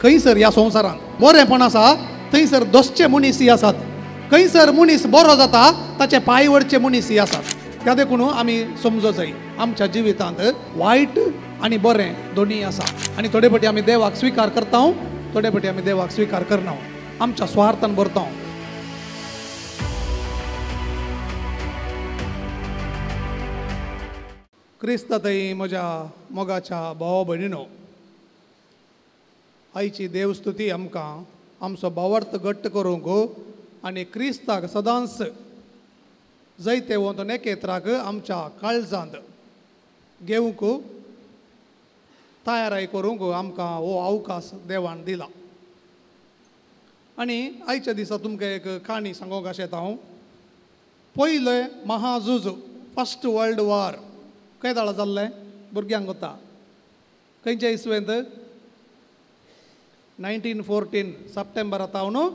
खंयसर ह्या संवसारांत बरेंपण आसा थंयसर दोसचे मनीसय आसात. खंयसर मनीस बरो जाता ताचे पांयवडचे मनीसय आसात. त्या देखून आमी समजूं जाय आमच्या जिवितांत वायट आनी बरें दोनीय आसा. आनी थोडे फावटी आमी देवाक स्विकार करता, थोडे फावटी आमी देवाक स्विकार करना, आमच्या स्वार्थान भरता. क्रिस्तातय म्हज्या मोगाच्या भावा भयणीनो, आयची देवस्तुती आमकां आमचो भावार्थ घट्ट करूंक आनी क्रिस्ताक सदांच जायते वोंत नेकेत्राक आमच्या काळजांत घेवंक तयाराय करूंक आमकां हो अवकाश देवान दिला. आनी आयच्या दिसा तुमकां एक काणी सांगूंक आशेता हांव. पयलें महाझूज, फर्स्ट वर्ल्ड वॉर खंय दाळा जाल्लें भुरग्यांक वता खंयच्या इसवेंत 1914 सप्टेंबर आतां हांव न्हू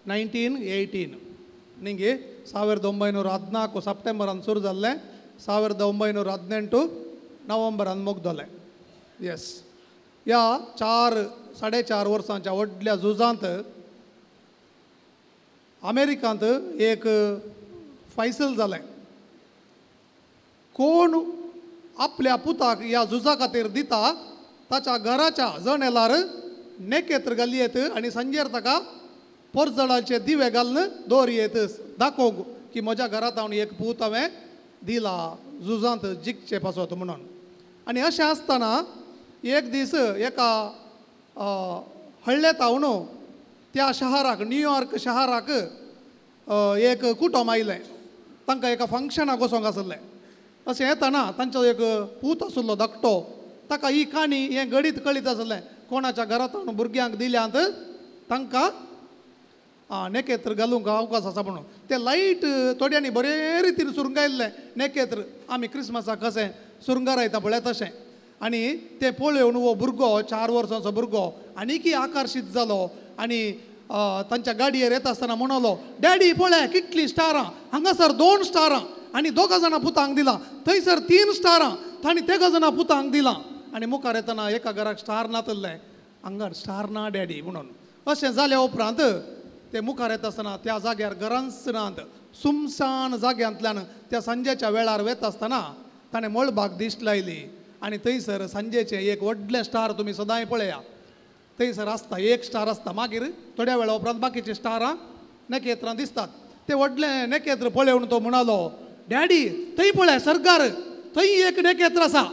1918 न्ही गे 1914 सप्टेंबरान सुरू जाल्लें 1918 नोव्हेंबरान मोगदोलें. येस, ह्या 4-4.5 वर्सांच्या व्हडल्या झुजांत अमेरिकांत एक फैसल जालें. कोण आपल्या पुताक ह्या झुजा खातीर दिता ताच्या घराच्या जनेलार नेकेत्र घालयेत आनी सांजेर ताका परजळाचे दिवे घालून दवरयेत दाखोवंक की म्हज्या घरांत हांव एक पूत हांवें दिला झुजांत जिखचे पासत म्हणून. आनी अशें आसतना एक दीस एका हळ्ळेत हांव न्हू त्या शहराक न्यूयॉर्क शहराक एक कुटुंब आयलें. तांकां एका फंक्शनाक वचोंक आसलें. अशें येतना तांचो एक पूत आशिल्लो धाकटो, ताका ही काणी हें घडीत कळीत आसलें कोणाच्या घरांत हांव भुरग्यांक दिल्यांत तांकां नेकेत्र घालूंक अवकाश आसा म्हणून. तें लायट थोड्यांनी बरे रितीन सुरंगायल्लें नेकेत्र आमी क्रिस्मसाक कशें सुरंगारायता पळय तशें. आनी तें पळोवन हो भुरगो 4 वर्सांचो भुरगो आनीकय आकर्शीत जालो आनी तांच्या गाडयेर येता आसतना म्हणलो, डॅडी पळय कितलीं स्टारां, हांगासर 2 स्टारां आनी 2 जाणां पुतांक दिलां, थंयसर 3 स्टारां तांणी 3 जाणां पुतांक दिलां. आनी मुखार येतना एका घराक स्टार नातल्लें, हांगा स्टार ना डॅडी म्हणून. अशें जाल्या उपरांत ते मुखार येता आसतना त्या जाग्यार घरांच नात, सुमसान जाग्यांतल्यान त्या सांजेच्या वेळार वता आसतना ताणें मळबाक दिश्ट लायली आनी थंयसर सांजेचें एक व्हडलें स्टार तुमी सदांय पळया थंयसर आसता, 1 स्टार आसता. मागीर थोड्या वेळा उपरांत बाकीचे स्टारां नेकेत्रां दिसतात. ते व्हडलें नेकेत्र पळोवन तो म्हणलो, डॅडी थंय पळय सर्गार थंय एक नेकेत्र आसा,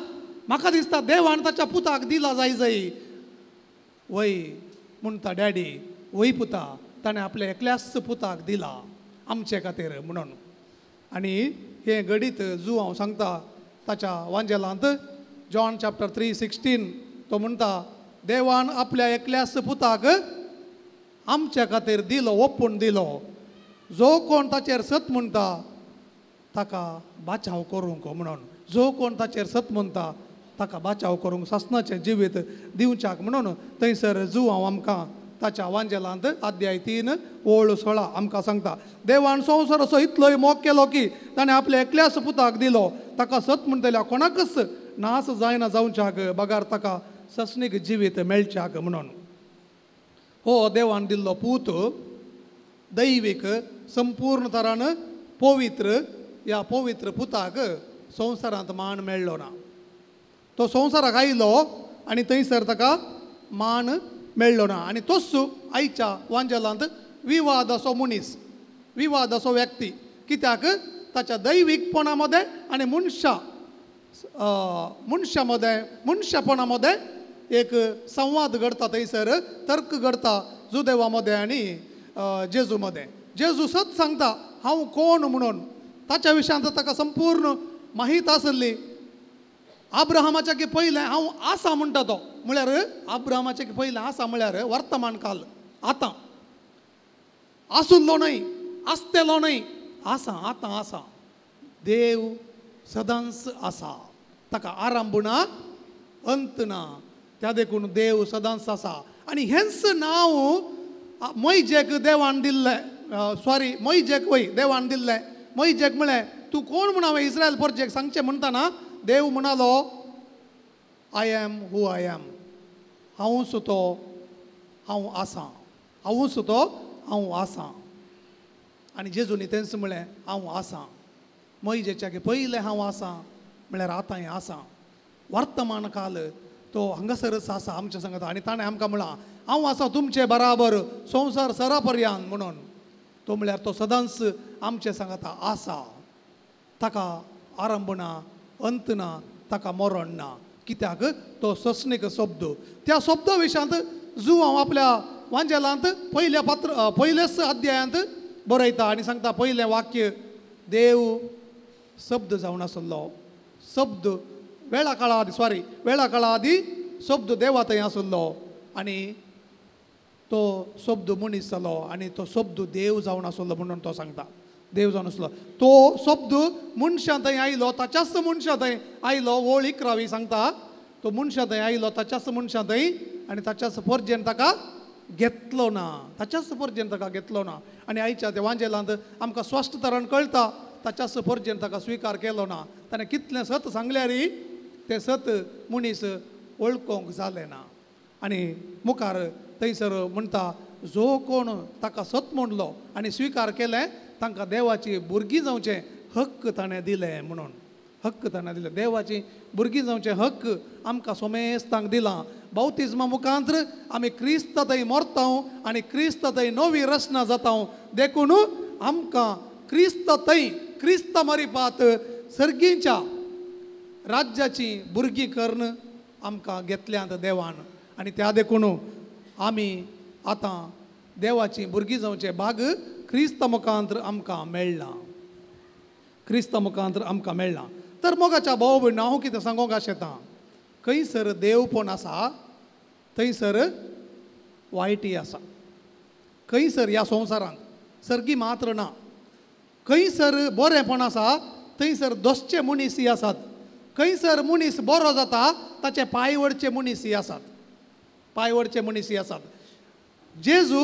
म्हाका दिसता देवान ताच्या पुताक दिला जाय. वय म्हणटा डॅडी, वय पुता ताणें आपल्या एकल्याच पुताक दिला आमचे खातीर म्हणून. आनी हें घडीत जू हांव सांगता ताच्या वांजेलांत जॉन चॅप्टर 3:16 तो म्हणटा, देवान आपल्या एकल्याच पुताक आमच्या खातीर दिलो, ओपून दिलो. जो कोण ताचेर सत म्हणटा ताका बाचाव करूंक म्हणून. जो कोण ताचेर सत म्हणटा ताका बाचाव करूंक ससनाचें जिवीत दिवच्याक म्हणून थंयसर जू हांव आमकां ताच्या वांजेलांत अध्याय 3:16 आमकां सांगता. देवान संवसार असो इतलोय मोग केलो की ताणें आपल्या एकल्याच पुताक दिलो, ताका सत म्हणटल्या कोणाकच नास जायना जावच्याक, बगार ताका ससनीक जिवीत मेळच्याक म्हणून. हो देवान दिल्लो पूत दैवीक संपूर्ण तरान पवित्र, ह्या पवित्र पुताक संवसारांत मान मेळ्ळो ना. तो संवसाराक आयलो आनी थंयसर ताका मान मेळ्ळो ना. आनी तोच आयच्या वांजेलांत विवाद असो मनीस, विवाद असो व्यक्ती, कित्याक ताच्या दैवीकपणा मध्ये आनी मनुष्यपणा मध्ये एक संवाद घडता. थंयसर तर्क घडता जुदेवा मध्ये आनी जेजू मध्ये. जेजू सत सांगता हांव कोण म्हणून. ताच्या विशयांत ताका संपूर्ण माहीत आसली. अब्राहमाच्या की पयलें हांव आसा म्हणटा तो, म्हळ्यार अब्राहमाच्या की पयलें आसा म्हळ्यार वर्तमान काल, आतां आसुल्लो न्हय, आसतेलो न्हय, आसा, आतां आसा. देव सदांच आसा, ताका आरंभ ना अंत ना. त्या देखून देव सदांच आसा. आनी हेंच नांव मोइजेक देवान दिल्लें, मोइजेक वय देवान दिल्लें. मोइजेक म्हळें तूं कोण म्हूण हांवें इस्रायल परजेक सांगचें म्हणटाना देव म्हणालो I am who I am. हांवूच तो हांव आसां, हांवूच तो हांव आसां. आनी जेजूनी तेंच म्हळें हांव आसां. मैजेच्या पयलें हांव आसां म्हळ्यार आतांय आसां. वर्तमान काल तो हांगासरच आसा आमच्या सांगात. आनी ताणें आमकां म्हळां हांव आसां तुमचे बराबर संवसार सरा पर्यंत म्हणून. तो म्हळ्यार तो सदांच आमचे सांगात आसा. ताका आरंभ ना, अंत ना, ताका मरण ना. कित्याक तो सस्नीक शब्द. त्या शब्दा विशयांत जो हांव आपल्या वांजेलांत पयलेच अध्यायांत बरयता आनी सांगता पयलें वाक्य देव शब्द जावन आसलो. शब्द वेळा काळा आदी शब्द देवा थंय आसलो आनी तो शब्द मनीस जालो आनी तो शब्द देव जावन आसलो म्हणून तो सांगता. देव जावन आसलो तो शब्द मनशां थंय आयलो. ताच्याच मनशां थंय आयलो. ओळ 11 सांगता तो मनशां थंय आयलो ताच्याच मनशां थंय आनी ताच्याच पर्यंत ताका घेतलो ना. ताच्याच पर्यंत ताका घेतलो ना. आनी आयच्या त्या वांजेलांत आमकां स्पश्ट तरान कळटा ताच्याच पर्यंत ताका स्विकार केलो ना. ताणें कितलें सत सांगल्यारय तें सत मनीस वळखूंक जालें ना. आनी मुखार थंयसर म्हणटा जो कोण ताका सत म्हणलो आनी स्विकार केलें तांकां देवाची भुरगीं जावचें हक्क ताणें दिलें म्हणून. हक्क ताणें दिलें. देवाची भुरगीं जावचें हक्क आमकां सोमेस्तांक दिलां. बावतिजमा मुखांत्र आमी क्रिस्त थंय मरतांव आनी क्रिस्त थंय नवी रचना जातांव. देखून आमकां क्रिस्त थंय क्रिस्त मरिपात सर्गींच्या राज्याची भुरगीं करून आमकां घेतल्यांत देवान. आनी त्या देखून आमी आतां देवाची भुरगीं जावचे भाग क्रिस्त मुखांत्र आमकां मेळ्ळां. क्रिस्त मुखांत्र आमकां मेळ्ळां. तर मोगाच्या भाव भयणीनो हांव कितें सांगूंक आशेतां खंयसर देवपण आसा थंयसर वायटय आसा. खंयसर ह्या संवसारांत सर्गी मात्र ना. खंयसर बरेंपण आसा थंयसर दोसचे मनीसय आसात. खंयसर मनीस बरो जाता ताचे पांयवडचे मनीसय आसात. पांयवडचे मनीसय आसात. जेजू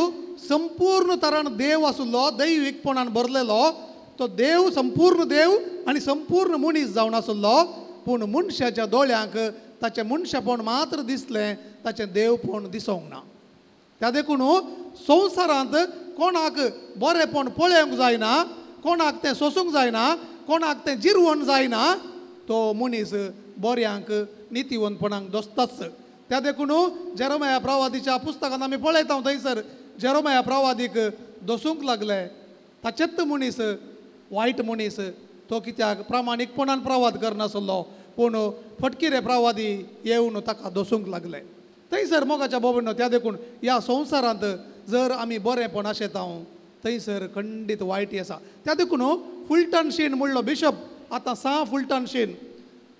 संपूर्ण तरान देव आसलो. दैवीकपणान भरलेलो तो देव संपूर्ण देव आनी संपूर्ण मनीस जावन आसलो. पूण मनशाच्या दोळ्यांक ताचें मनशापण मात्र दिसलें. ताचें देवपण दिसोंक ना. त्या देखून संवसारांत कोणाक बरेंपण पळोवंक जायना. कोणाक तें सोसूंक जायना. कोणाक तें जिरवण जायना. तो मनीस बऱ्यांक नितीवंतपणाक दोस्ताच. त्या देखून जेरोमाया प्रवादीच्या पुस्तकांत आमी पळयता थंयसर जेरोमाया प्रवादीक दोसूंक लागले. ताचेच मनीस वायट मनीस तो कित्याक प्रामाणीकपणान प्रवाद करनासलो. पूण फटकिरे प्रवादी येवन ताका दोसूंक लागले. थंयसर मोगाच्या बोबनो त्या देखून ह्या संवसारांत जर आमी बरेंपण आशेता थंयसर खंडीत वायटी आसा. त्या देखून फुलटन शेन म्हणलो बिशप आतां फुलटन शेन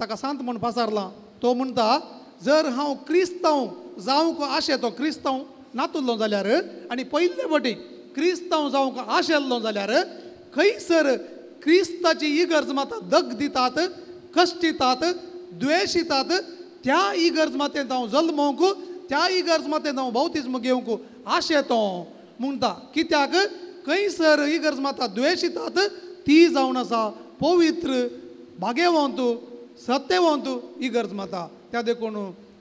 ताका सांत म्हूण पासारला. तो म्हणटा जर हांव क्रिस्तांव जावंक आशेतो क्रिस्तांव नातुल्लो जाल्यार आनी पयले फावटी क्रिस्तांव जावंक आशेल्लो जाल्यार खंयसर क्रिस्ताची इगर्ज माता दग दितात, कश्टितात, द्वेशितात त्या इगर्ज मातेंत हांव जल्मोवंक त्या इगर्ज मातेंत हांव बावतिजम घेवंक आशेतो म्हणटा. कित्याक खंयसर इगर्ज माता द्वेशितात ती जावन आसा पवित्र भाग्यवंत सत्यवंत इगर्ज माता. त्या देखून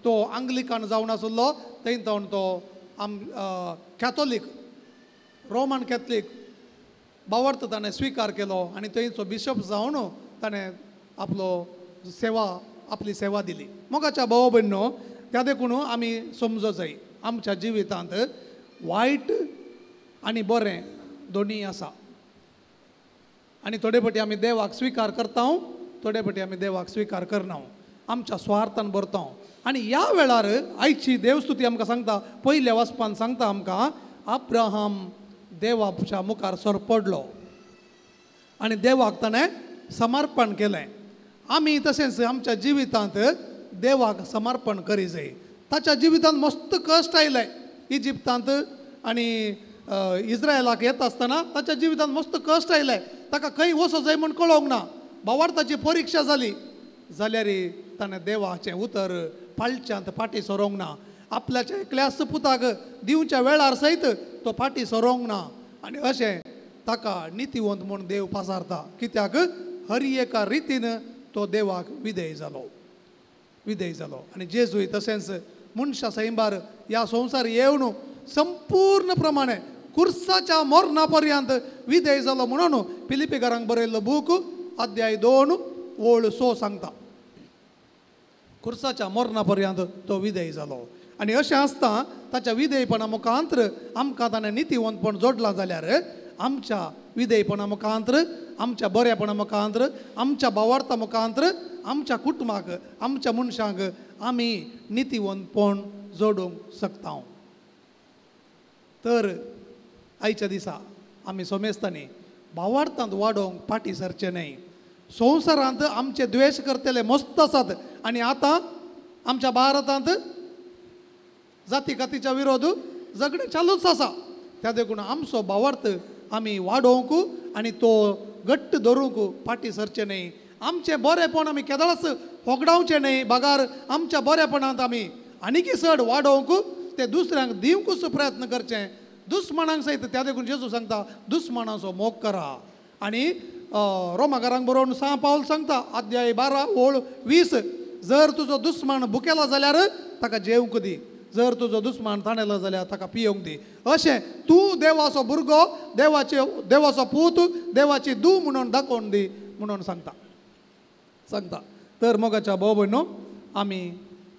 तो आंग्लिकान जावन आसलो थंय तो कॅथोलीक रोमन कॅथलीक बावर्त ताणें स्विकार केलो आनी थंयचो बिशप जावन ताणें आपली सेवा दिली. मोगाच्या भाव भयणीनो त्या देखून आमी समजूं जाय आमच्या जिवितांत वायट आनी बरें दोनीय आसा. आनी थोडे फावटी आमी देवाक स्विकार करता थोडे फावटी आमी देवाक स्विकार करना. आमच्या स्वार्थान भरता. आनी ह्या वेळार आयची देवस्तुती आमकां सांगता पयल्या वाचपान सांगता आमकां अब्राहम देवाच्या मुखार सरपडलो आनी देवाक ताणें समर्पण केलें. आमी तशेंच आमच्या जिवितांत देवाक समर्पण करी जाय. ताच्या जिवितांत मस्त कश्ट आयले इजिप्तांत आनी इस्रायलाक येता आसतना ताच्या जिवितांत मस्त कश्ट आयले. ताका खंय वचो जाय म्हूण कळोंक ना. भावार्थाची परिक्षा जाली जाल्यार ताणें देवाचें उतर फालच्यांत फाटी सरोंक ना. आपल्याच्या एकल्याच पुताक दिवच्या वेळार सयत तो फाटी सरोंक ना. आनी अशें ताका नितीवंत म्हूण देव पासारता. कित्याक हर एका रितीन तो देवाक विधेय जालो. आनी जेजूय तशेंच मनशा सैंबार ह्या संवसार येवन संपूर्ण प्रमाणे कुर्साच्या मरणापर्यंत विधेय जालो म्हणून फिलिपिकारांक बरयल्लो बूक अध्याय 2 ओळ 6 सांगता. कुर्साच्या मरणापर्यंत तो विधेय जालो आनी अशें आसता ताच्या विधेयपणा मुखांतर आमकां ताणें नितीवंतपण जोडलां जाल्यार आमच्या विधेयपणा मुखांतर आमच्या बरेपणा मुखांतर आमच्या भावार्था मुखांतर आमच्या कुटुंबाक आमच्या मनशांक आमी नितीवंतपण जोडूंक शकता. तर आयच्या दिसा आमी सोमेस्तांनी भावार्थांत वाडोवंक फाटीं सरचें न्हय. संवसारांत आमचे द्वेश करतले मस्त आसात आनी आतां आमच्या भारतांत जाती कातीच्या विरोध झगडे चालूच आसा. त्या देखून आमचो भावार्थ आमी वाडोवंक आनी तो घट्ट धरूंक फाटीं सरचें न्हय. आमचें बरेपण आमी केदाळच फोगडावचें न्हय. बागार आमच्या बरेपणांत आमी आनीक चड वाडोवंक ते दुसऱ्यांक दिवंकूच प्रयत्न करचें. दुस्मनांक सयत त्या देखून जेजू सांगता दुस्मनाचो मोग करा. आनी रोमाकारांक बरोवन 6 पावल सांगता अध्याय 12 ओळ 20 जर तुजो दुस्मन भुकेला जाल्यार ताका जेवंक दी, जर तुजो दुस्मान ताणेलो जाल्यार ताका पियोंक दी. अशें तूं देवाचो भुरगो देवाचो पूत देवाची धूव म्हणून दाखोवन दी म्हणून सांगता. तर मोगाच्या भाव भयणो आमी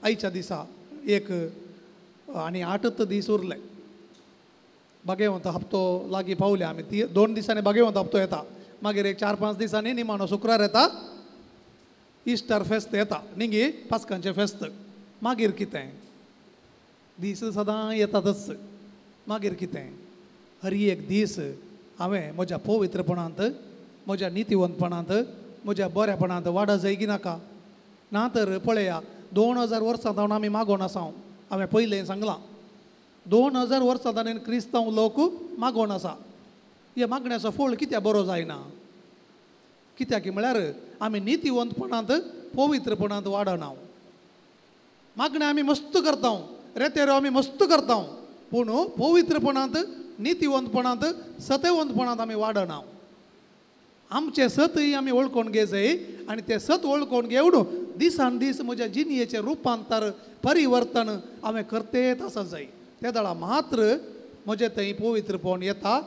आयच्या दिसा एक आनी 8 दीस उरले. भाग्यवंत हप्तो लागीं पावले. आमी 2 दिसांनी भाग्यवंत हप्तो येता. मागीर एक 4-5 दिसांनी निमाणो शुक्रार येता. इस्टर फेस्त येता निंगी पास्कांचें फेस्त. मागीर कितें दीस सदां येतातच. मागीर कितें हर एक दीस हांवें म्हज्या पवित्रपणांत म्हज्या नितीवंतपणांत म्हज्या बरेपणांत वाडा जाय की नाका. ना तर पळया 2000 वर्सां जावन आमी मागोन आसा. हांवें पयलें सांगलां 2000 वर्सां जावन क्रिस्तांव लोक मागोन आसा. ह्या मागण्याचो फळ कित्याक बरो जायना? कित्याक म्हळ्यार आमी नितीवंतपणांत पवित्रपणांत वाडना. मागणें आमी मस्त करता, रेतेऱ्यो आमी मस्त करता, पूण पवित्रपणांत नितीवंतपणांत सत्यवंतपणांत आमी वाडना. आमचें सतय आमी वळखून घेवचें आनी तें सत वळखून घेवन दिसान दीस म्हज्या जिणयेचें रुपांतर परिवर्तन हांवें करतेत आसा जाय. त्या दाळा मात्र म्हजें थंय पवित्रपण येता,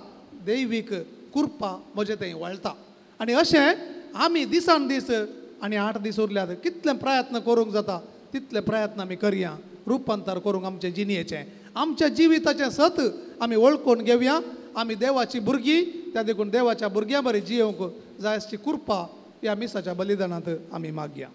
दैवीक कृपा म्हजें थंय वळटा. आनी अशें आमी दिसान दीस आनी 8 दीस उरल्यात कितले प्रयत्न करूंक जाता तितले प्रयत्न आमी करया रुपांतर करूंक आमचें जिणयेचें. आमच्या जिविताचें सत आमी वळखून घेवया. आमी देवाची भुरगीं, त्या देखून देवाच्या भुरग्यां बरी जियोंक जाय अशी कृपा ह्या मिसाच्या बलिदानांत आमी मागया.